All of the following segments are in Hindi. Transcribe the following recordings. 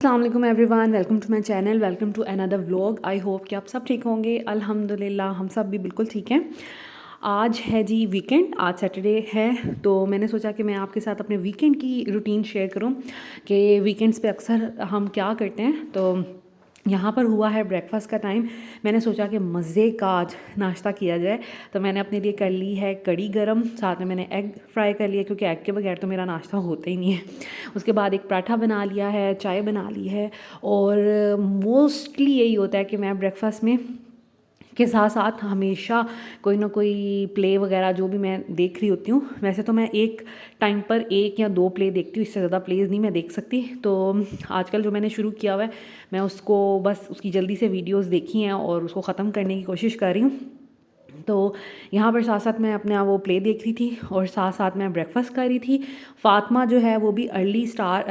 अस्सलाम वालेकुम everyone, welcome to my channel, welcome to another vlog. I hope कि आप सब ठीक होंगे। अल्हम्दुलिल्लाह हम सब भी बिल्कुल ठीक हैं। आज है जी वीकेंड, आज सैटरडे है, तो मैंने सोचा कि मैं आपके साथ अपने वीकेंड की रूटीन शेयर करूं कि वीकेंड्स पे अक्सर हम क्या करते हैं। तो यहाँ पर हुआ है ब्रेकफास्ट का टाइम। मैंने सोचा कि मज़े का आज नाश्ता किया जाए, तो मैंने अपने लिए कर ली है कड़ी गरम, साथ में मैंने एग फ्राई कर लिया क्योंकि एग के बगैर तो मेरा नाश्ता होता ही नहीं है। उसके बाद एक पराठा बना लिया है, चाय बना ली है। और मोस्टली यही होता है कि मैं ब्रेकफास्ट में के साथ साथ हमेशा कोई ना कोई प्ले वगैरह जो भी मैं देख रही होती हूँ। वैसे तो मैं एक टाइम पर 1 या 2 प्ले देखती हूँ, इससे ज़्यादा प्लेज़ नहीं मैं देख सकती। तो आजकल जो मैंने शुरू किया हुआ है, मैं उसको बस उसकी जल्दी से वीडियोस देखी हैं और उसको ख़त्म करने की कोशिश कर रही हूँ। तो यहाँ पर साथ साथ मैं अपने वो प्ले देख रही थी और साथ साथ मैं ब्रेकफास्ट कर रही थी। फ़ातिमा जो है वो भी अर्ली स्टार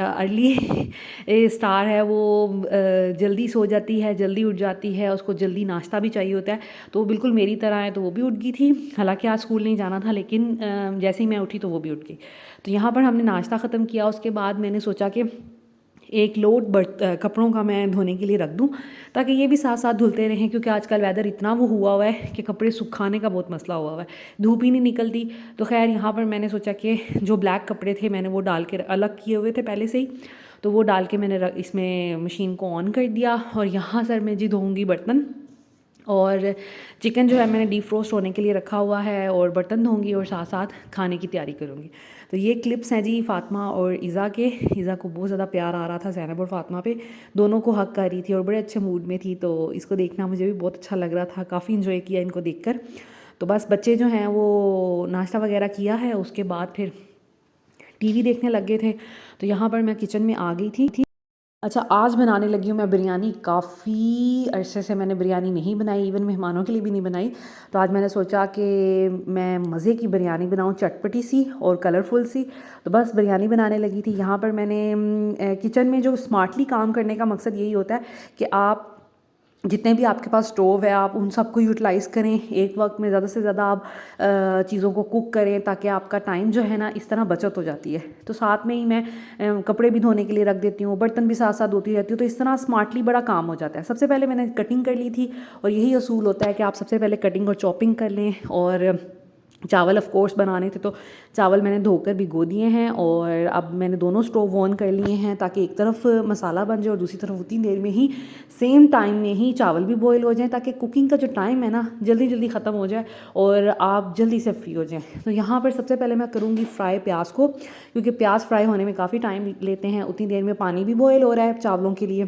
है, वो जल्दी सो जाती है, जल्दी उठ जाती है, उसको जल्दी नाश्ता भी चाहिए होता है। तो वो बिल्कुल मेरी तरह है, तो वो भी उठ गई थी। हालांकि आज स्कूल नहीं जाना था, लेकिन जैसे ही मैं उठी तो वो भी उठ गई। तो यहाँ पर हमने नाश्ता ख़त्म किया। उसके बाद मैंने सोचा कि एक लोड कपड़ों का मैं धोने के लिए रख दूं, ताकि ये भी साथ साथ धुलते रहें, क्योंकि आजकल वेदर इतना वो हुआ हुआ है कि कपड़े सुखाने का बहुत मसला हुआ हुआ है, धूप ही नहीं निकलती। तो खैर यहाँ पर मैंने सोचा कि जो ब्लैक कपड़े थे मैंने वो डाल के अलग किए हुए थे पहले से ही, तो वो डाल के मैंने इसमें मशीन को ऑन कर दिया। और यहाँ सर मैं जी धोऊँगी बर्तन, और चिकन जो है मैंने डीफ्रोस्ट होने के लिए रखा हुआ है, और बर्तन धोंगी और साथ साथ खाने की तैयारी करूँगी। तो ये क्लिप्स हैं जी फ़ातिमा और इज़ा के। इज़ा को बहुत ज़्यादा प्यार आ रहा था ज़ैनब और फ़ातिमा पे, दोनों को हक कर रही थी और बड़े अच्छे मूड में थी। तो इसको देखना मुझे भी बहुत अच्छा लग रहा था, काफ़ी इन्जॉय किया इनको देखकर। तो बस बच्चे जो हैं वो नाश्ता वगैरह किया है, उसके बाद फिर टीवी देखने लग गए थे। तो यहाँ पर मैं किचन में आ गई थी। अच्छा, आज बनाने लगी हूँ मैं बिरयानी। काफ़ी अरसे से मैंने बिरयानी नहीं बनाई, इवन मेहमानों के लिए भी नहीं बनाई। तो आज मैंने सोचा कि मैं मज़े की बिरयानी बनाऊँ, चटपटी सी और कलरफुल सी। तो बस बिरयानी बनाने लगी थी। यहाँ पर मैंने किचन में जो स्मार्टली काम करने का मकसद यही होता है कि आप जितने भी आपके पास स्टोव है आप उन सबको यूटिलाइज़ करें, एक वक्त में ज़्यादा से ज़्यादा आप चीज़ों को कुक करें, ताकि आपका टाइम जो है ना इस तरह बचत हो जाती है। तो साथ में ही मैं कपड़े भी धोने के लिए रख देती हूँ, बर्तन भी साथ साथ धोती रहती हूँ। तो इस तरह स्मार्टली बड़ा काम हो जाता है। सबसे पहले मैंने कटिंग कर ली थी, और यही असूल होता है कि आप सबसे पहले कटिंग और चॉपिंग कर लें। और चावल ऑफ कोर्स बनाने थे, तो चावल मैंने धोकर भिगो दिए हैं, और अब मैंने दोनों स्टोव ऑन कर लिए हैं, ताकि एक तरफ मसाला बन जाए और दूसरी तरफ उतनी देर में ही सेम टाइम में ही चावल भी बॉईल हो जाएं, ताकि कुकिंग का जो टाइम है ना जल्दी जल्दी ख़त्म हो जाए और आप जल्दी से फ्री हो जाएं। तो यहाँ पर सबसे पहले मैं करूँगी फ्राई प्याज को, क्योंकि प्याज फ्राई होने में काफ़ी टाइम लेते हैं। उतनी देर में पानी भी बॉयल हो रहा है चावलों के लिए,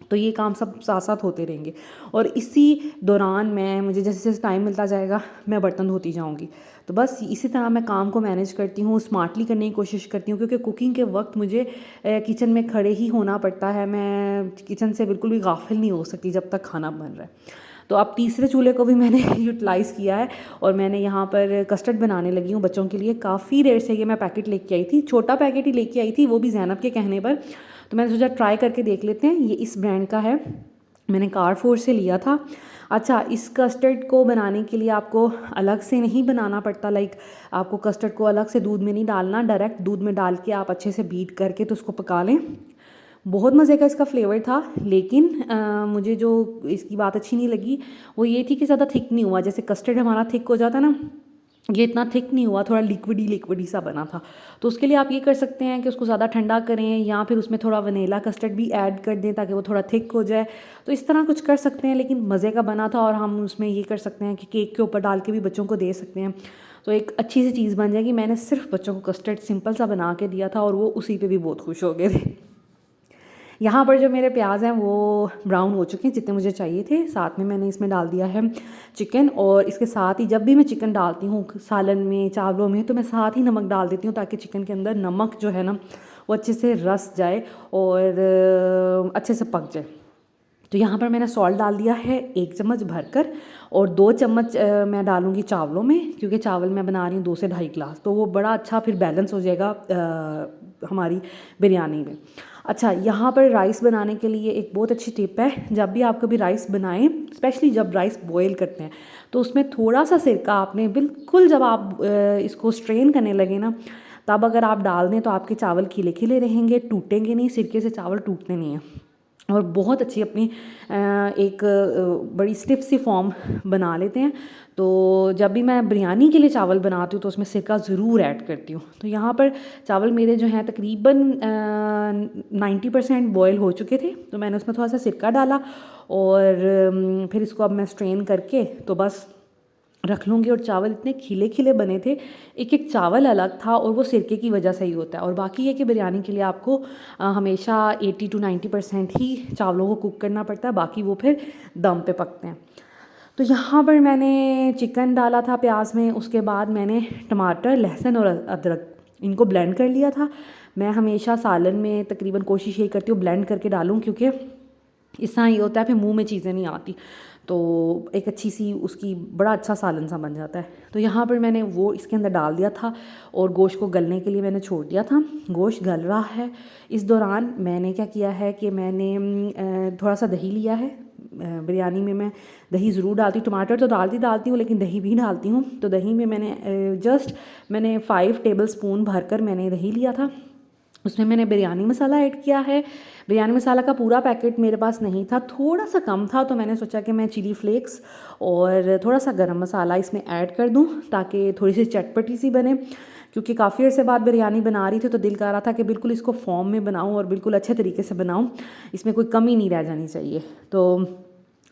तो ये काम सब साथ साथ होते रहेंगे। और इसी दौरान मुझे जैसे जैसे टाइम मिलता जाएगा मैं बर्तन धोती जाऊँगी। तो बस इसी तरह मैं काम को मैनेज करती हूँ, स्मार्टली करने की कोशिश करती हूँ, क्योंकि कुकिंग के वक्त मुझे किचन में खड़े ही होना पड़ता है। मैं किचन से बिल्कुल भी गाफिल नहीं हो सकती जब तक खाना बन रहा है। तो अब तीसरे चूल्हे को भी मैंने यूटिलाइज़ किया है, और मैंने यहाँ पर कस्टर्ड बनाने लगी हूँ बच्चों के लिए। काफ़ी देर से ये मैं पैकेट लेके आई थी, छोटा पैकेट ही लेके आई थी, वो भी ज़ैनब के कहने पर। तो मैंने सोचा ट्राई करके देख लेते हैं। ये इस ब्रांड का है, मैंने कारफोर से लिया था। अच्छा, इस कस्टर्ड को बनाने के लिए आपको अलग से नहीं बनाना पड़ता, लाइक आपको कस्टर्ड को अलग से दूध में नहीं डालना, डायरेक्ट दूध में डाल के आप अच्छे से बीट करके तो उसको पका लें। बहुत मज़े का इसका फ्लेवर था, लेकिन मुझे जो इसकी बात अच्छी नहीं लगी वो ये थी कि ज़्यादा थिक नहीं हुआ। जैसे कस्टर्ड हमारा थिक हो जाता ना, ये इतना थिक नहीं हुआ, थोड़ा लिक्विडी सा बना था। तो उसके लिए आप ये कर सकते हैं कि उसको ज़्यादा ठंडा करें, या फिर उसमें थोड़ा वनीला कस्टर्ड भी ऐड कर दें ताकि वो थोड़ा थिक हो जाए। तो इस तरह कुछ कर सकते हैं, लेकिन मज़े का बना था। और हम उसमें ये कर सकते हैं कि केक के ऊपर डाल के भी बच्चों को दे सकते हैं, तो एक अच्छी सी चीज़ बन जाएगी। मैंने सिर्फ बच्चों को कस्टर्ड सिंपल सा बना के दिया था, और वो उसी पर भी बहुत खुश हो गए थे। यहाँ पर जो मेरे प्याज हैं वो ब्राउन हो चुके हैं जितने मुझे चाहिए थे। साथ में मैंने इसमें डाल दिया है चिकन, और इसके साथ ही जब भी मैं चिकन डालती हूँ सालन में, चावलों में, तो मैं साथ ही नमक डाल देती हूँ, ताकि चिकन के अंदर नमक जो है ना वो अच्छे से रस जाए और अच्छे से पक जाए। तो यहाँ पर मैंने सॉल्ट डाल दिया है 1 चम्मच भरकर, और 2 चम्मच मैं डालूँगी चावलों में, क्योंकि चावल मैं बना रही हूँ 2 से ढाई गिलास, तो वो बड़ा अच्छा फिर बैलेंस हो जाएगा हमारी बिरयानी में। अच्छा, यहाँ पर राइस बनाने के लिए एक बहुत अच्छी टिप है। जब भी आप कभी राइस बनाएं, स्पेशली जब राइस बॉयल करते हैं, तो उसमें थोड़ा सा सिरका आपने बिल्कुल, जब आप इसको स्ट्रेन करने लगे ना, तब अगर आप डाल दें तो आपके चावल खिले खिले रहेंगे, टूटेंगे नहीं, सिरके से चावल टूटते नहीं हैं और बहुत अच्छी अपनी एक बड़ी स्टिफ सी फॉर्म बना लेते हैं। तो जब भी मैं बिरयानी के लिए चावल बनाती हूँ तो उसमें सिरका ज़रूर ऐड करती हूँ। तो यहाँ पर चावल मेरे जो हैं तकरीबन 90% बॉयल हो चुके थे, तो मैंने उसमें थोड़ा सा सिरका डाला और फिर इसको अब मैं स्ट्रेन करके तो बस रख लूँगी। और चावल इतने खिले खिले बने थे, एक एक चावल अलग था और वो सिरके की वजह से ही होता है। और बाकी ये कि बिरयानी के लिए आपको हमेशा 80 to 90% ही चावलों को कुक करना पड़ता है, बाकी वो फिर दम पे पकते हैं। तो यहाँ पर मैंने चिकन डाला था प्याज में, उसके बाद मैंने टमाटर, लहसुन और अदरक इनको ब्लेंड कर लिया था। मैं हमेशा सालन में तकरीबन कोशिश यही करती हूँ ब्लेंड करके डालूँ, क्योंकि इस तरह ये होता है फिर मुंह में चीज़ें नहीं आती, तो एक अच्छी सी उसकी बड़ा अच्छा सालन सा बन जाता है। तो यहाँ पर मैंने वो इसके अंदर डाल दिया था और गोश्त को गलने के लिए मैंने छोड़ दिया था। गोश्त गल रहा है, इस दौरान मैंने क्या किया है कि मैंने थोड़ा सा दही लिया है। बिरयानी में मैं दही ज़रूर डालती हूँ, टमाटर तो डालती हूँ लेकिन दही भी डालती हूँ। तो दही में मैंने 5 टेबल स्पून भरकर मैंने दही लिया था। उसमें मैंने बिरयानी मसाला ऐड किया है। बिरयानी मसाला का पूरा पैकेट मेरे पास नहीं था, थोड़ा सा कम था, तो मैंने सोचा कि मैं चिली फ्लेक्स और थोड़ा सा गरम मसाला इसमें ऐड कर दूं ताकि थोड़ी सी चटपटी सी बने। क्योंकि काफ़ी अर्से बाद बिरयानी बना रही थी तो दिल कर रहा था कि बिल्कुल इसको फॉर्म में बनाऊं और बिल्कुल अच्छे तरीके से बनाऊं, इसमें कोई कमी नहीं रह जानी चाहिए। तो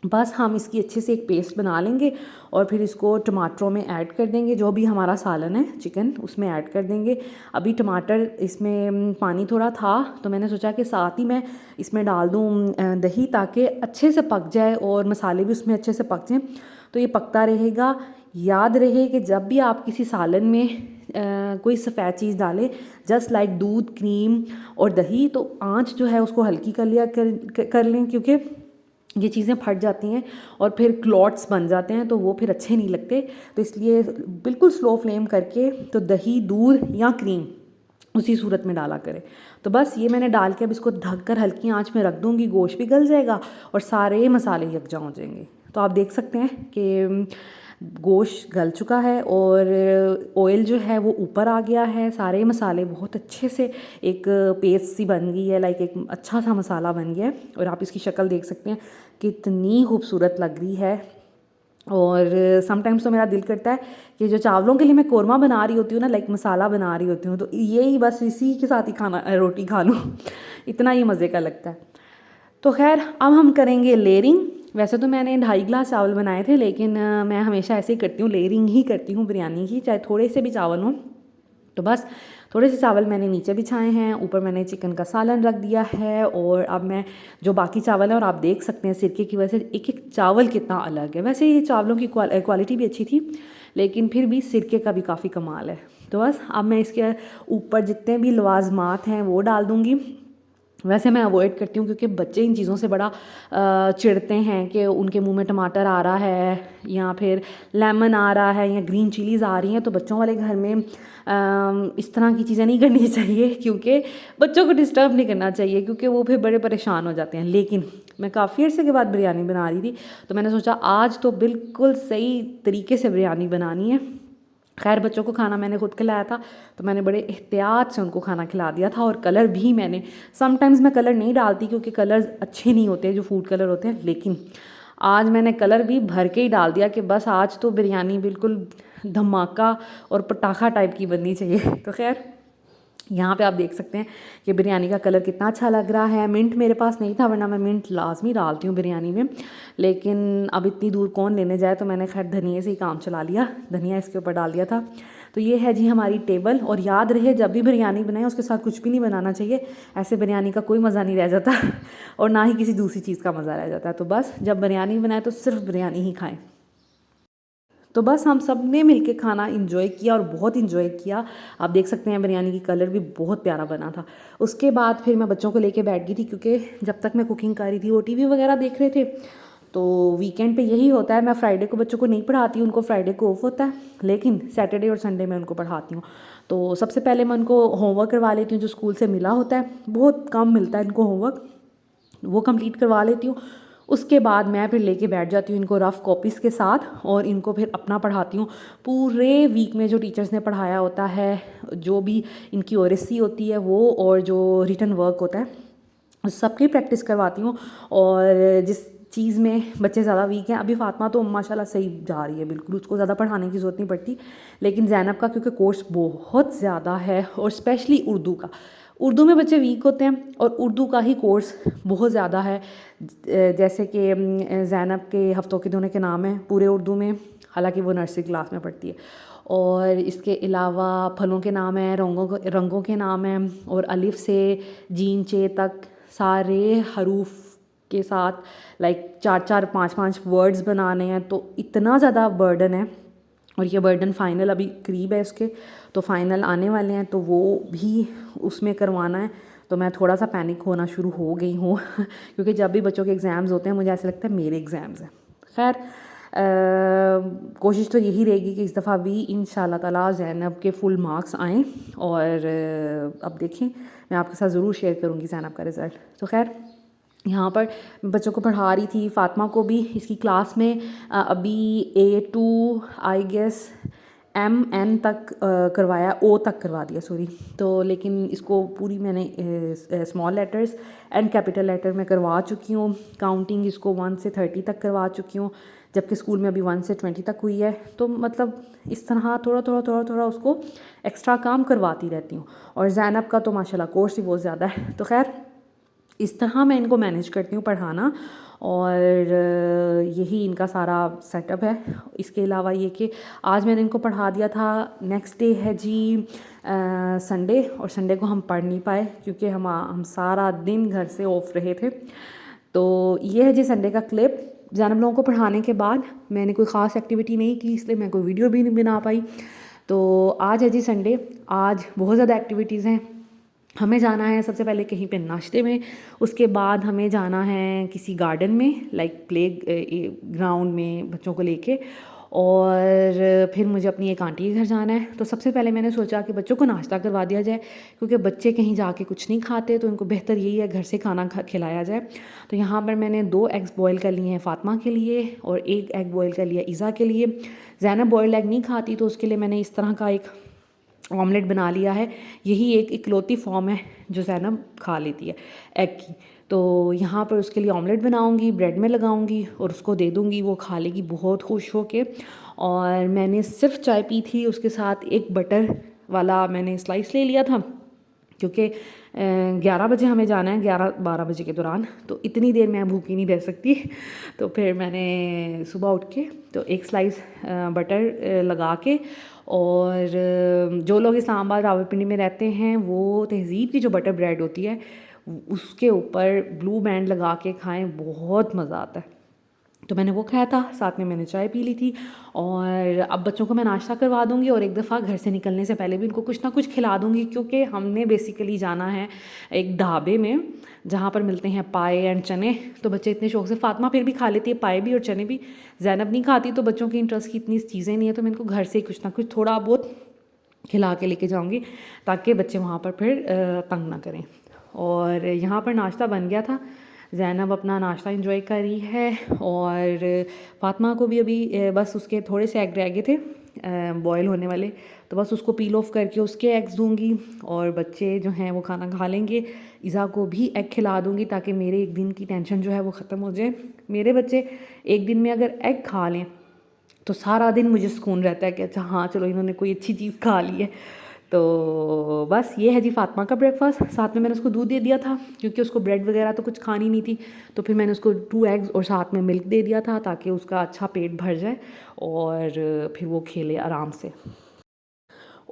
बस हम इसकी अच्छे से एक पेस्ट बना लेंगे और फिर इसको टमाटरों में ऐड कर देंगे। जो भी हमारा सालन है चिकन उसमें ऐड कर देंगे। अभी टमाटर इसमें पानी थोड़ा था तो मैंने सोचा कि साथ ही मैं इसमें डाल दूँ दही, ताकि अच्छे से पक जाए और मसाले भी उसमें अच्छे से पक जाएँ। तो ये पकता रहेगा। याद रहे कि जब भी आप किसी सालन में कोई सफ़ेद चीज़ डालें, जस्ट लाइक दूध, क्रीम और दही, तो आँच जो है उसको हल्की कर लें, क्योंकि ये चीज़ें फट जाती हैं और फिर क्लॉट्स बन जाते हैं तो वो फिर अच्छे नहीं लगते। तो इसलिए बिल्कुल स्लो फ्लेम करके तो दही, दूध या क्रीम उसी सूरत में डाला करें। तो बस ये मैंने डाल के अब इसको ढककर हल्की आंच में रख दूँगी। गोश्त भी गल जाएगा और सारे मसाले यकजा हो जाएंगे। तो आप देख सकते हैं कि गोश्त गल चुका है और ऑयल जो है वो ऊपर आ गया है। सारे मसाले बहुत अच्छे से एक पेस्ट सी बन गई है, लाइक एक अच्छा सा मसाला बन गया है। और आप इसकी शक्ल देख सकते हैं कितनी खूबसूरत लग रही है। और समटाइम्स तो मेरा दिल करता है कि जो चावलों के लिए मैं कोरमा बना रही होती हूँ ना, लाइक मसाला बना रही होती हूँ, तो यही बस इसी के साथ ही रोटी खा लूँ, इतना ही मज़े का लगता है। तो खैर अब हम करेंगे लेयरिंग। वैसे तो मैंने 2.5 गिलास चावल बनाए थे, लेकिन मैं हमेशा ऐसे ही करती हूँ, लेयरिंग ही करती हूँ बिरयानी की, चाहे थोड़े से भी चावल हों। तो बस थोड़े से चावल मैंने नीचे बिछाए हैं, ऊपर मैंने चिकन का सालन रख दिया है। और अब मैं जो बाकी चावल हैं, और आप देख सकते हैं सिरके की वजह से एक एक चावल कितना अलग है। वैसे ये चावलों की क्वालिटी भी अच्छी थी, लेकिन फिर भी सिरके का भी काफ़ी कमाल है। तो बस अब मैं इसके ऊपर जितने भी लवाजमात हैं वो डाल दूँगी। वैसे मैं अवॉइड करती हूँ क्योंकि बच्चे इन चीज़ों से बड़ा चिढ़ते हैं कि उनके मुंह में टमाटर आ रहा है या फिर लेमन आ रहा है या ग्रीन चिलीज़ आ रही हैं। तो बच्चों वाले घर में इस तरह की चीज़ें नहीं करनी चाहिए, क्योंकि बच्चों को डिस्टर्ब नहीं करना चाहिए, क्योंकि वो फिर बड़े परेशान हो जाते हैं। लेकिन मैं काफ़ी अर्से के बाद बिरयानी बना रही थी तो मैंने सोचा आज तो बिल्कुल सही तरीके से बिरयानी बनानी है। खैर बच्चों को खाना मैंने खुद खिलाया था तो मैंने बड़े एहतियात से उनको खाना खिला दिया था। और कलर भी मैंने, समटाइम्स मैं कलर नहीं डालती क्योंकि कलर अच्छे नहीं होते जो फूड कलर होते हैं, लेकिन आज मैंने कलर भी भर के ही डाल दिया कि बस आज तो बिरयानी बिल्कुल धमाका और पटाखा टाइप की बननी चाहिए। तो खैर यहाँ पे आप देख सकते हैं कि बिरयानी का कलर कितना अच्छा लग रहा है। मिंट मेरे पास नहीं था, वरना मैं मिंट लाजमी डालती हूँ बिरयानी में, लेकिन अब इतनी दूर कौन लेने जाए, तो मैंने खैर धनिया से ही काम चला लिया, धनिया इसके ऊपर डाल दिया था। तो ये है जी हमारी टेबल। और याद रहे जब भी बिरयानी बनाएं उसके साथ कुछ भी नहीं बनाना चाहिए, ऐसे बिरयानी का कोई मज़ा नहीं रह जाता और ना ही किसी दूसरी चीज़ का मज़ा रह जाता है। तो बस जब बिरयानी बनाए तो सिर्फ बिरयानी ही खाएँ। तो बस हम सब ने मिलके खाना इंजॉय किया और बहुत इंजॉय किया। आप देख सकते हैं बिरयानी की कलर भी बहुत प्यारा बना था। उसके बाद फिर मैं बच्चों को लेके बैठ गई थी, क्योंकि जब तक मैं कुकिंग कर रही थी वो टीवी वगैरह देख रहे थे। तो वीकेंड पे यही होता है, मैं फ्राइडे को बच्चों को नहीं पढ़ाती, उनको फ्राइडे को ऑफ होता है, लेकिन सैटरडे और संडे में उनको पढ़ाती हूँ। तो सबसे पहले मैं उनको होमवर्क करवा लेती हूँ जो स्कूल से मिला होता है, बहुत कम मिलता है इनको होमवर्क, वो कंप्लीट करवा लेती हूँ। उसके बाद मैं फिर लेके बैठ जाती हूँ इनको रफ़ कॉपीज़ के साथ और इनको फिर अपना पढ़ाती हूँ। पूरे वीक में जो टीचर्स ने पढ़ाया होता है, जो भी इनकी ओरेसी होती है वो, और जो रिटन वर्क होता है, सबकी प्रैक्टिस करवाती हूँ। और जिस चीज़ में बच्चे ज़्यादा वीक हैं, अभी फ़ातिमा तो माशाल्लाह सही जा रही है बिल्कुल, उसको ज़्यादा पढ़ाने की ज़रूरत नहीं पड़ती, लेकिन ज़ैनब का क्योंकि कोर्स बहुत ज़्यादा है, और स्पेशली उर्दू का, उर्दू में बच्चे वीक होते हैं और उर्दू का ही कोर्स बहुत ज़्यादा है। जैसे कि ज़ैनब के हफ्तों के दिनों के नाम हैं पूरे उर्दू में, हालांकि वो नर्सरी क्लास में पढ़ती है। और इसके अलावा फलों के नाम हैं, रंगों के नाम हैं, और अलिफ से जीन चे तक सारे हरूफ के साथ लाइक 4-4 5-5 वर्ड्स बनाने हैं। तो इतना ज़्यादा बर्डन है, और ये बर्डन फ़ाइनल अभी करीब है इसके, तो फ़ाइनल आने वाले हैं, तो वो भी उसमें करवाना है। तो मैं थोड़ा सा पैनिक होना शुरू हो गई हूँ क्योंकि जब भी बच्चों के एग्ज़ाम्स होते हैं मुझे ऐसा लगता है मेरे एग्ज़ाम्स हैं। खैर कोशिश तो यही रहेगी कि इस दफ़ा भी इंशाल्लाह ताला ज़ैनब के फुल मार्क्स आएँ, और अब देखें, मैं आपके साथ ज़रूर शेयर करूँगी ज़ैनब का रिज़ल्ट। तो खैर यहाँ पर बच्चों को पढ़ा रही थी, फ़ातिमा को भी इसकी क्लास में अभी A2 आई गेस MN तक करवाया, O तक करवा दिया सॉरी। तो लेकिन इसको पूरी मैंने small letters and capital letter में करवा चुकी हूँ। काउंटिंग इसको 1 से 30 तक करवा चुकी हूँ, जबकि स्कूल में अभी 1 से 20 तक हुई है। तो मतलब इस तरह थोड़ा उसको एक्स्ट्रा काम करवाती रहती हूँ। और ज़ैनब का तो माशाल्लाह कोर्स ही बहुत ज़्यादा है। तो खैर इस तरह मैं इनको मैनेज करती हूँ पढ़ाना, और यही इनका सारा सेटअप है। इसके अलावा ये कि आज मैंने इनको पढ़ा दिया था, नेक्स्ट डे है जी संडे, और संडे को हम पढ़ नहीं पाए क्योंकि हम सारा दिन घर से ऑफ रहे थे। तो ये है जी संडे का क्लिप। ज़ैनब लोगों को पढ़ाने के बाद मैंने कोई ख़ास एक्टिविटी नहीं की, इसलिए मैं कोई वीडियो भी नहीं बना पाई। तो आज है जी संडे, आज बहुत ज़्यादा एक्टिविटीज़ हैं। हमें जाना है सबसे पहले कहीं पे नाश्ते में, उसके बाद हमें जाना है किसी गार्डन में, लाइक प्ले ग्राउंड में बच्चों को लेके, और फिर मुझे अपनी एक आंटी के घर जाना है। तो सबसे पहले मैंने सोचा कि बच्चों को नाश्ता करवा दिया जाए, क्योंकि बच्चे कहीं जाके कुछ नहीं खाते, तो उनको बेहतर यही है घर से खाना खिलाया जाए। तो यहाँ पर मैंने 2 एग्स बॉयल कर लिए हैं फ़ातिमा के लिए, और 1 एग बॉयल कर लिया ईज़ा के लिए। ज़ैनब बॉयल्ड एग नहीं खाती, तो उसके लिए मैंने इस तरह का एक ऑमलेट बना लिया है। यही एक इकलौती फॉर्म है जो ज़ैनब खा लेती है एग की। तो यहाँ पर उसके लिए ऑमलेट बनाऊँगी, ब्रेड में लगाऊँगी और उसको दे दूँगी, वो खा लेगी बहुत खुश हो के। और मैंने सिर्फ चाय पी थी, उसके साथ एक बटर वाला मैंने स्लाइस ले लिया था, क्योंकि 11 बजे हमें जाना है, 11-12 बजे के दौरान, तो इतनी देर मैं भूखी नहीं रह सकती। तो फिर मैंने सुबह उठ के तो एक स्लाइस बटर लगा के, और जो लोग इस्लामाबाद रावलपिंडी में रहते हैं वो तहज़ीब की जो बटर ब्रेड होती है उसके ऊपर ब्लू बैंड लगा के खाएं, बहुत मज़ा आता है। तो मैंने वो खाया था, साथ में मैंने चाय पी ली थी। और अब बच्चों को मैं नाश्ता करवा दूँगी, और एक दफ़ा घर से निकलने से पहले भी उनको कुछ ना कुछ खिला दूँगी, क्योंकि हमने बेसिकली जाना है एक ढाबे में जहाँ पर मिलते हैं पाए एंड चने। तो बच्चे इतने शौक से, फ़ातिमा फिर भी खा लेती है पाए भी और चने भी, ज़ैनब नहीं खाती, तो बच्चों की इंटरेस्ट की इतनी चीज़ें नहीं है, तो मैं इनको घर से कुछ ना कुछ थोड़ा बहुत खिला के लेके जाऊँगी, ताकि बच्चे वहाँ पर फिर तंग ना करें। और यहाँ पर नाश्ता बन गया था, ज़ैनब अपना नाश्ता एंजॉय कर रही है, और फ़ातिमा को भी अभी बस उसके थोड़े से एग रह गए थे बॉयल होने वाले, तो बस उसको पील ऑफ करके उसके एग्स दूंगी, और बच्चे जो हैं वो खाना खा लेंगे। ईज़ा को भी एग खिला दूंगी, ताकि मेरे एक दिन की टेंशन जो है वो ख़त्म हो जाए। मेरे बच्चे एक दिन में अगर एग खा लें तो सारा दिन मुझे सुकून रहता है कि अच्छा हाँ चलो इन्होंने कोई अच्छी चीज़ खा ली है। तो बस ये है जी फ़ातिमा का ब्रेकफास्ट। साथ में मैंने उसको दूध दे दिया था, क्योंकि उसको ब्रेड वगैरह तो कुछ खानी नहीं थी, तो फिर मैंने उसको 2 एग्स और साथ में मिल्क दे दिया था, ताकि उसका अच्छा पेट भर जाए और फिर वो खेले आराम से।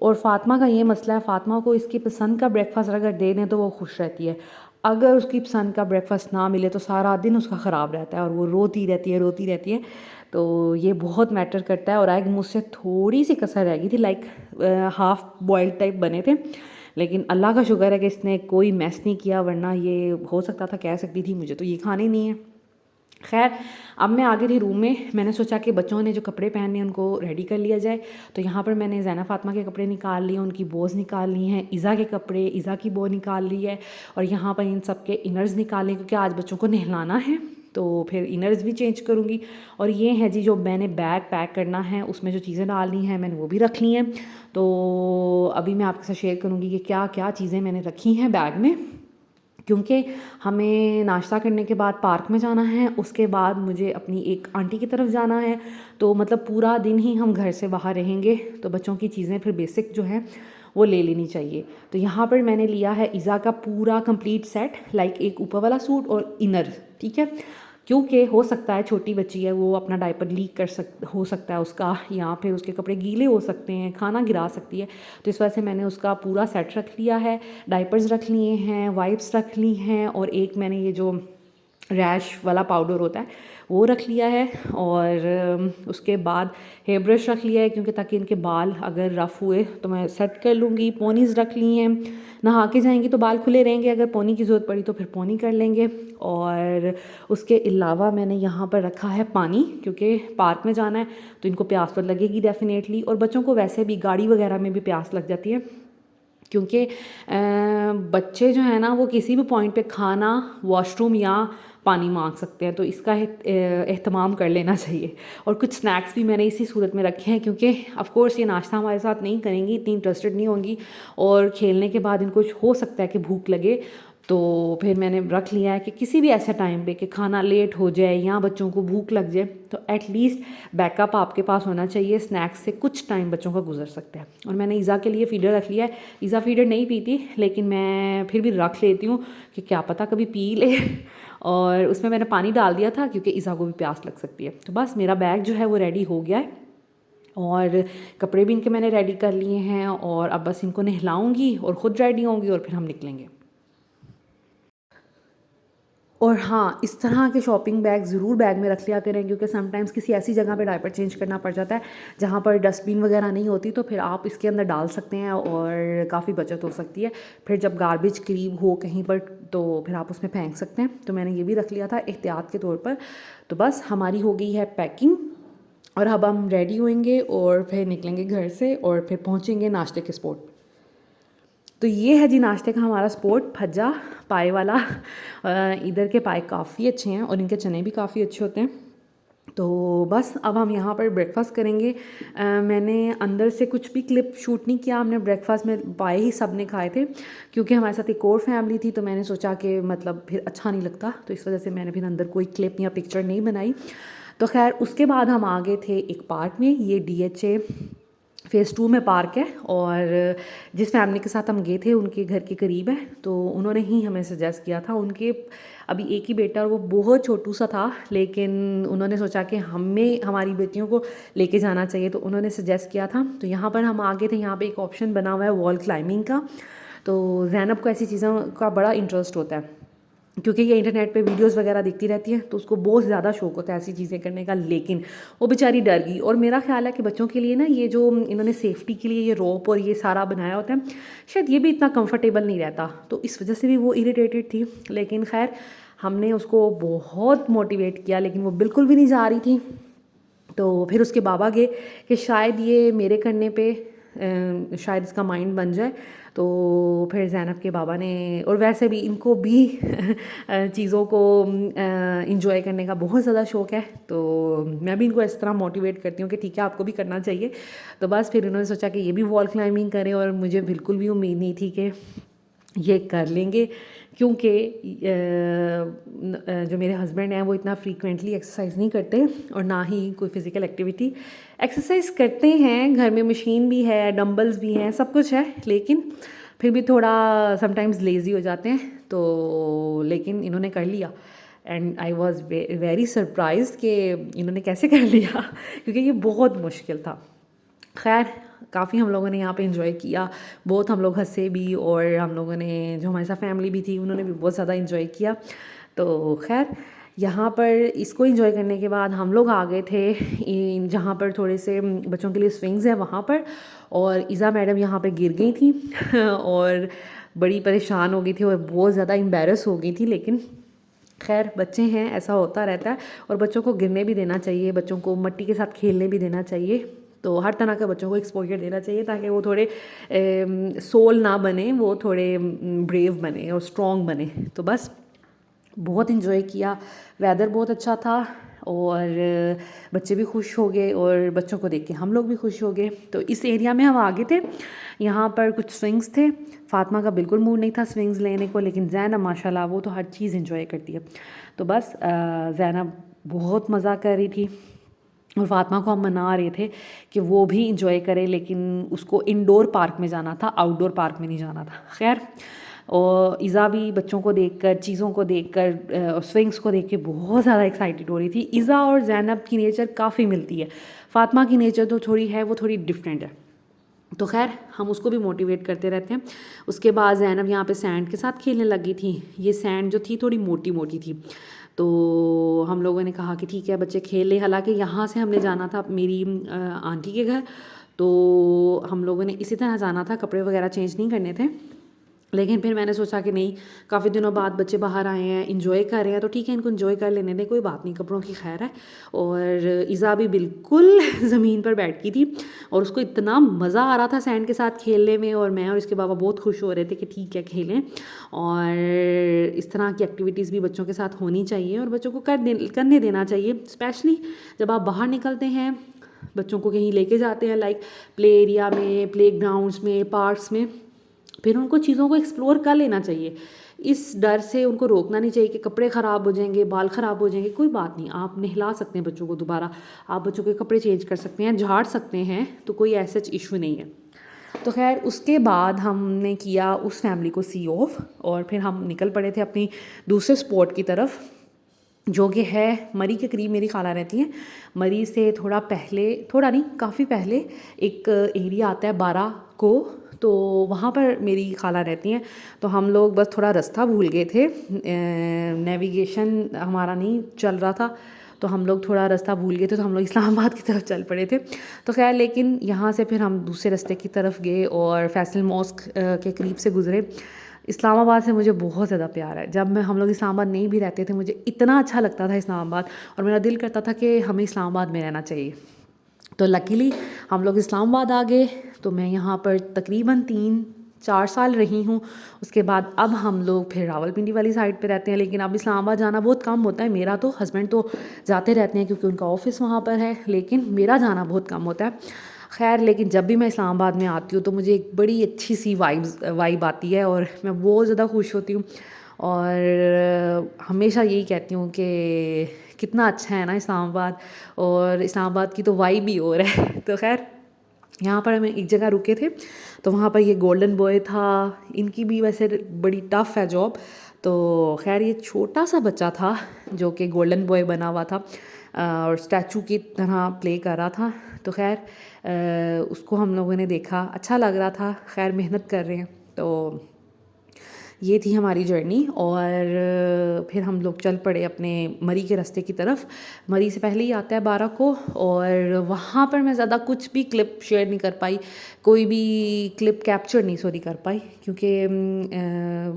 और फ़ातिमा का ये मसला है, फ़ातिमा को इसकी पसंद का ब्रेकफास्ट अगर दे दें तो वो खुश रहती है। अगर उसकी पसंद का ब्रेकफास्ट ना मिले तो सारा दिन उसका ख़राब रहता है, और वो रोती रहती है। तो ये बहुत मैटर करता है। और एग मुझसे थोड़ी सी कसर रह गई थी, लाइक हाफ़ बॉइल्ड टाइप बने थे, लेकिन अल्लाह का शुक्र है कि इसने कोई मैस नहीं किया, वरना ये हो सकता था कह सकती थी मुझे तो ये खाने नहीं है। खैर अब मैं आ गई थी रूम में, मैंने सोचा कि बच्चों ने जो कपड़े पहने हैं उनको रेडी कर लिया जाए। तो यहाँ पर मैंने ज़ैना फ़ातिमा के कपड़े निकाल लिए, उनकी बोज़ निकाल ली हैं, ईज़ा के कपड़े, ईज़ा की बो निकाल ली है, और यहाँ पर इन सब के इनर्स निकाले, क्योंकि आज बच्चों को नहलाना है। तो फिर इनर्स भी चेंज करूँगी। और ये है जी जो मैंने बैग पैक करना है, उसमें जो चीज़ें डालनी हैं मैंने वो भी रख ली हैं। तो अभी मैं आपके साथ शेयर करूँगी कि क्या क्या चीज़ें मैंने रखी हैं बैग में, क्योंकि हमें नाश्ता करने के बाद पार्क में जाना है, उसके बाद मुझे अपनी एक आंटी की तरफ जाना है। तो मतलब पूरा दिन ही हम घर से बाहर रहेंगे, तो बच्चों की चीज़ें फिर बेसिक जो हैं वो ले लेनी चाहिए। तो यहाँ पर मैंने लिया है इज़ा का पूरा कंप्लीट सेट, लाइक एक ऊपर वाला सूट और इनर, ठीक है, क्योंकि हो सकता है छोटी बच्ची है, वो अपना डायपर लीक हो सकता है उसका, या फिर उसके कपड़े गीले हो सकते हैं, खाना गिरा सकती है। तो इस वजह से मैंने उसका पूरा सेट रख लिया है, डायपर्स रख लिए हैं, वाइप्स रख ली हैं, और एक मैंने ये जो रैश वाला पाउडर होता है वो रख लिया है। और उसके बाद हेयर ब्रश रख लिया है, क्योंकि ताकि इनके बाल अगर रफ़ हुए तो मैं सेट कर लूँगी। पोनीज़ रख ली हैं, नहा के जाएंगी तो बाल खुले रहेंगे, अगर पोनी की ज़रूरत पड़ी तो फिर पोनी कर लेंगे। और उसके अलावा मैंने यहाँ पर रखा है पानी, क्योंकि पार्क में जाना है तो इनको प्यास तो लगेगी डेफिनेटली, और बच्चों को वैसे भी गाड़ी वगैरह में भी प्यास लग जाती है, क्योंकि बच्चे जो है ना वो किसी भी पॉइंट पे खाना, वॉशरूम या पानी मांग सकते हैं, तो इसका एहतमाम कर लेना चाहिए। और कुछ स्नैक्स भी मैंने इसी सूरत में रखे हैं, क्योंकि ऑफ कोर्स ये नाश्ता हमारे साथ नहीं करेंगी, इतनी इंटरेस्टेड नहीं होंगी, और खेलने के बाद इनको हो सकता है कि भूख लगे। तो फिर मैंने रख लिया है कि किसी भी ऐसे टाइम पे कि खाना लेट हो जाए या बच्चों को भूख लग जाए, तो एटलीस्ट बैकअप आपके पास होना चाहिए, स्नैक्स से कुछ टाइम बच्चों का गुजर सकता है। और मैंने ईज़ा के लिए फ़ीडर रख लिया है, ईज़ा फ़ीडर नहीं पीती, लेकिन मैं फिर भी रख लेती हूँ कि क्या पता कभी पी ले। और उसमें मैंने पानी डाल दिया था, क्योंकि ईज़ा को भी प्यास लग सकती है। तो बस मेरा बैग जो है वो रेडी हो गया है, और कपड़े भी इनके मैंने रेडी कर लिए हैं, और अब बस इनको नहलाऊँगी और ख़ुद रेडी होंगी और फिर हम निकलेंगे। और हाँ, इस तरह के शॉपिंग बैग ज़रूर बैग में रख लिया करें, क्योंकि समटाइम्स किसी ऐसी जगह पे डायपर चेंज करना पड़ जाता है जहाँ पर डस्टबिन वगैरह नहीं होती, तो फिर आप इसके अंदर डाल सकते हैं और काफ़ी बचत हो सकती है। फिर जब गार्बेज करीब हो कहीं पर तो फिर आप उसमें फेंक सकते हैं। तो मैंने ये भी रख लिया था एहतियात के तौर पर। तो बस हमारी हो गई है पैकिंग, और अब हम रेडी होंगे और फिर निकलेंगे घर से और फिर पहुँचेंगे नाश्ते के स्पॉट। तो ये है जी नाश्ते का हमारा स्पॉट, भज्जा पाए वाला। इधर के पाए काफ़ी अच्छे हैं और इनके चने भी काफ़ी अच्छे होते हैं। तो बस अब हम यहाँ पर ब्रेकफास्ट करेंगे। मैंने अंदर से कुछ भी क्लिप शूट नहीं किया, हमने ब्रेकफास्ट में पाए ही सब ने खाए थे, क्योंकि हमारे साथ एक और फैमिली थी, तो मैंने सोचा कि मतलब फिर अच्छा नहीं लगता, तो इस वजह से मैंने फिर अंदर कोई क्लिप या पिक्चर नहीं बनाई। तो खैर उसके बाद हम आ गए थे एक पार्क में, ये DHA फ़ेज़ 2 में पार्क है, और जिस फैमिली के साथ हम गए थे उनके घर के करीब है, तो उन्होंने ही हमें सजेस्ट किया था। उनके अभी एक ही बेटा और वो बहुत छोटू सा था, लेकिन उन्होंने सोचा कि हमें हमारी बेटियों को लेके जाना चाहिए, तो उन्होंने सजेस्ट किया था। तो यहाँ पर हम आ गए थे, यहाँ पे एक ऑप्शन बना हुआ है वॉल क्लाइंबिंग का। तो ज़ैनब को ऐसी चीज़ों का बड़ा इंटरेस्ट होता है, क्योंकि ये इंटरनेट पे वीडियोस वगैरह देखती रहती है, तो उसको बहुत ज़्यादा शौक होता है ऐसी चीज़ें करने का, लेकिन वो बेचारी डर गई। और मेरा ख्याल है कि बच्चों के लिए ना ये जो इन्होंने सेफ्टी के लिए ये रोप और ये सारा बनाया होता है, शायद ये भी इतना कंफर्टेबल नहीं रहता, तो इस वजह से भी वो इरिटेटेड थी। लेकिन खैर हमने उसको बहुत मोटिवेट किया, लेकिन वो बिल्कुल भी नहीं जा रही थी। तो फिर उसके बाबा गए कि शायद ये मेरे करने पे शायद इसका माइंड बन जाए। तो फिर ज़ैनब के बाबा ने, और वैसे भी इनको भी चीज़ों को इंजॉय करने का बहुत ज़्यादा शौक़ है, तो मैं भी इनको इस तरह मोटिवेट करती हूँ कि ठीक है आपको भी करना चाहिए। तो बस फिर उन्होंने सोचा कि ये भी वॉल क्लाइंबिंग करें, और मुझे बिल्कुल भी उम्मीद नहीं थी कि ये कर लेंगे, क्योंकि जो मेरे हस्बैंड हैं वो इतना फ्रीक्वेंटली एक्सरसाइज नहीं करते, और ना ही कोई फ़िज़िकल एक्टिविटी। एक्सरसाइज करते हैं, घर में मशीन भी है, डंबल्स भी हैं, सब कुछ है, लेकिन फिर भी थोड़ा समटाइम्स लेज़ी हो जाते हैं। तो लेकिन इन्होंने कर लिया, and I was very surprised कि इन्होंने कैसे कर लिया, क्योंकि ये बहुत मुश्किल था। खैर काफ़ी हम लोगों ने यहाँ पे एंजॉय किया, बहुत हम लोग हंसे भी, और हम लोगों ने जो हमारे साथ फैमिली भी थी उन्होंने भी बहुत ज़्यादा एंजॉय किया। तो खैर यहाँ पर इसको एंजॉय करने के बाद हम लोग आ गए थे जहाँ पर थोड़े से बच्चों के लिए स्विंग्स हैं वहाँ पर, और ईज़ा मैडम यहाँ पे गिर गई थी और बड़ी परेशान हो गई थी और बहुत ज़्यादा एम्बैरस हो गई थी। लेकिन खैर बच्चे हैं, ऐसा होता रहता है, और बच्चों को गिरने भी देना चाहिए, बच्चों को मट्टी के साथ खेलने भी देना चाहिए। तो हर तरह के बच्चों को एक्सपोजर देना चाहिए, ताकि वो थोड़े सोल ना बने, वो थोड़े ब्रेव बने और स्ट्रॉन्ग बने। तो बस बहुत इन्जॉय किया, वेदर बहुत अच्छा था और बच्चे भी खुश हो गए और बच्चों को देख के हम लोग भी खुश हो गए। तो इस एरिया में हम आगे थे, यहाँ पर कुछ स्विंग्स थे। फ़ातिमा का बिल्कुल मूड नहीं था स्विंग्स लेने को, लेकिन ज़ैनब माशाल्लाह वो तो हर चीज़ इन्जॉय करती है। तो बस ज़ैनब बहुत मज़ा कर रही थी और फ़ातिमा को हम मना रहे थे कि वो भी इंजॉय करे, लेकिन उसको इंडोर पार्क में जाना था, आउटडोर पार्क में नहीं जाना था। खैर, और इज़ा भी बच्चों को देखकर, चीज़ों को देखकर और स्विंग्स को देख के बहुत ज़्यादा एक्साइटेड हो रही थी। इज़ा और ज़ैनब की नेचर काफ़ी मिलती है, फ़ातिमा की नेचर तो थोड़ी है, वो थोड़ी डिफरेंट है। तो खैर हम उसको भी मोटिवेट करते रहते हैं। उसके बाद ज़ैनब यहाँ पे सैंड के साथ खेलने लगी थी। ये सैंड जो थी थोड़ी मोटी मोटी थी, तो हम लोगों ने कहा कि ठीक है बच्चे खेल ले। हालांकि यहाँ से हमने जाना था मेरी आंटी के घर, तो हम लोगों ने इसी तरह जाना था, कपड़े वगैरह चेंज नहीं करने थे। लेकिन फिर मैंने सोचा कि नहीं, काफ़ी दिनों बाद बच्चे बाहर आए हैं, इंजॉय कर रहे हैं, तो ठीक है इनको इंजॉय कर लेने दें, कोई बात नहीं, कपड़ों की खैर है। और इज़ा भी बिल्कुल ज़मीन पर बैठ की थी और उसको इतना मज़ा आ रहा था सैंड के साथ खेलने में, और मैं और इसके बाबा बहुत खुश हो रहे थे कि ठीक है खेलें। और इस तरह की एक्टिविटीज़ भी बच्चों के साथ होनी चाहिए और बच्चों को करने देना चाहिए, स्पेशली जब आप बाहर निकलते हैं, बच्चों को कहीं लेके जाते हैं, लाइक प्ले एरिया में, प्ले ग्राउंड्स में, पार्क्स में, फिर उनको चीज़ों को एक्सप्लोर कर लेना चाहिए। इस डर से उनको रोकना नहीं चाहिए कि कपड़े ख़राब हो जाएंगे, बाल ख़राब हो जाएंगे। कोई बात नहीं, आप नहला सकते हैं बच्चों को दोबारा, आप बच्चों के कपड़े चेंज कर सकते हैं, झाड़ सकते हैं, तो कोई ऐसा इशू नहीं है। तो खैर उसके बाद हमने किया उस फैमिली को सी ऑफ और फिर हम निकल पड़े थे अपनी दूसरे स्पॉट की तरफ, जो कि है मरी के करीब मेरी खाला रहती हैं। मरी से थोड़ा पहले, थोड़ा नहीं काफ़ी पहले एक एरिया आता है बारा को, तो वहाँ पर मेरी खाला रहती हैं। तो हम लोग बस थोड़ा रास्ता भूल गए थे, नेविगेशन हमारा नहीं चल रहा था, तो हम लोग थोड़ा रास्ता भूल गए थे, तो हम लोग इस्लामाबाद की तरफ चल पड़े थे। तो खैर लेकिन यहाँ से फिर हम दूसरे रास्ते की तरफ गए और फैसल मॉस्क के करीब से गुज़रे। इस्लामाबाद से मुझे बहुत ज़्यादा प्यार है। जब मैं हम लोग इस्लामाबाद नहीं भी रहते थे, मुझे इतना अच्छा लगता था इस्लामाबाद, और मेरा दिल करता था कि हमें इस्लामाबाद में रहना चाहिए। तो लकीली हम लोग इस्लामाबाद आ गए। तो मैं यहाँ पर तकरीबन 3-4 साल रही हूँ। उसके बाद अब हम लोग फिर रावलपिंडी वाली साइड पे रहते हैं, लेकिन अब इस्लामाबाद जाना बहुत कम होता है मेरा। तो हस्बैंड तो जाते रहते हैं क्योंकि उनका ऑफिस वहाँ पर है, लेकिन मेरा जाना बहुत कम होता है। खैर लेकिन जब भी मैं इस्लामाबाद में आती हूँ तो मुझे एक बड़ी अच्छी सी वाइब आती है और मैं बहुत ज़्यादा खुश होती हूँ, और हमेशा यही कहती हूँ कि कितना अच्छा है ना इस्लामाबाद, और इस्लामाबाद की तो वाइब ही और है। तो खैर यहाँ पर हम एक जगह रुके थे, तो वहाँ पर ये गोल्डन बॉय था। इनकी भी वैसे बड़ी टफ़ है जॉब। तो खैर ये छोटा सा बच्चा था जो कि गोल्डन बॉय बना हुआ था और स्टैचू की तरह प्ले कर रहा था। तो खैर उसको हम लोगों ने देखा, अच्छा लग रहा था। खैर मेहनत कर रहे हैं। तो ये थी हमारी जर्नी, और फिर हम लोग चल पड़े अपने मरी के रास्ते की तरफ। मरी से पहले ही आता है बारा को, और वहाँ पर मैं ज़्यादा कुछ भी क्लिप शेयर नहीं कर पाई, कोई भी क्लिप कैप्चर नहीं कर पाई, क्योंकि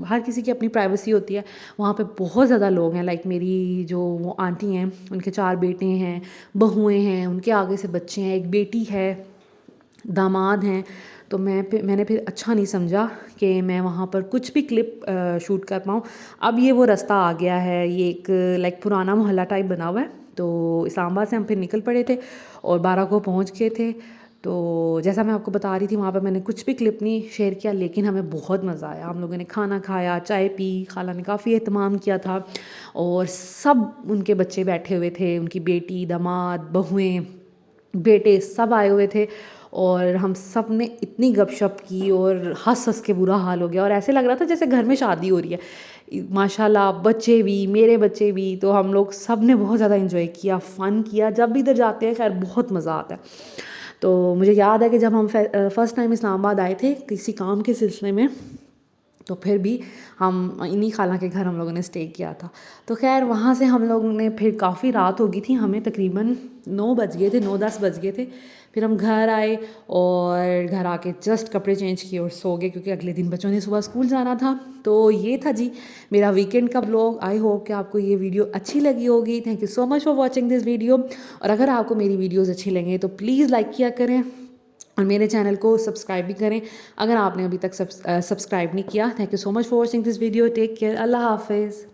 हर किसी की अपनी प्राइवेसी होती है। वहाँ पे बहुत ज़्यादा लोग हैं, लाइक मेरी जो वो आंटी हैं, उनके 4 बेटे हैं, बहुएँ हैं, उनके आगे से बच्चे हैं, एक बेटी है, दामाद हैं। तो मैंने फिर अच्छा नहीं समझा कि मैं वहाँ पर कुछ भी क्लिप शूट कर पाऊँ। अब ये वो रास्ता आ गया है, ये एक लाइक पुराना मोहल्ला टाइप बना हुआ है। तो इस्लामाबाद से हम फिर निकल पड़े थे और बारा को पहुँच गए थे। तो जैसा मैं आपको बता रही थी, वहाँ पर मैंने कुछ भी क्लिप नहीं शेयर किया, लेकिन हमें बहुत मज़ा आया। हम लोगों ने खाना खाया, चाय पी, खाला ने काफ़ी एहतमाम किया था, और सब उनके बच्चे बैठे हुए थे, उनकी बेटी, दामाद, बहुएँ, बेटे सब आए हुए थे, और हम सब ने इतनी गपशप की और हंस हंस के बुरा हाल हो गया, और ऐसे लग रहा था जैसे घर में शादी हो रही है। माशाल्लाह बच्चे भी, मेरे बच्चे भी, तो हम लोग सब ने बहुत ज़्यादा इन्जॉय किया, फ़न किया। जब भी इधर जाते हैं खैर बहुत मज़ा आता है। तो मुझे याद है कि जब हम फ़र्स्ट टाइम इस्लामाबाद आए थे किसी काम के सिलसिले में, तो फिर भी हम इन्हीं खाला के घर हम लोगों ने स्टे किया था। तो खैर वहाँ से हम लोगों ने फिर काफ़ी रात हो गई थी, हमें तकरीबन 9 बज गए थे, 9-10 बज गए थे। फिर हम घर आए और घर आके जस्ट कपड़े चेंज किए और सो गए, क्योंकि अगले दिन बच्चों ने सुबह स्कूल जाना था। तो ये था जी मेरा वीकेंड का व्लॉग। आई होप कि आपको ये वीडियो अच्छी लगी होगी। Thank you so much for watching this video. और अगर आपको मेरी वीडियोज़ अच्छी लगे तो प्लीज़ लाइक किया करें और मेरे चैनल को सब्सक्राइब भी करें अगर आपने अभी तक सब्सक्राइब नहीं किया। Thank you so much for watching this video. Take care. अल्लाह हाफिज़।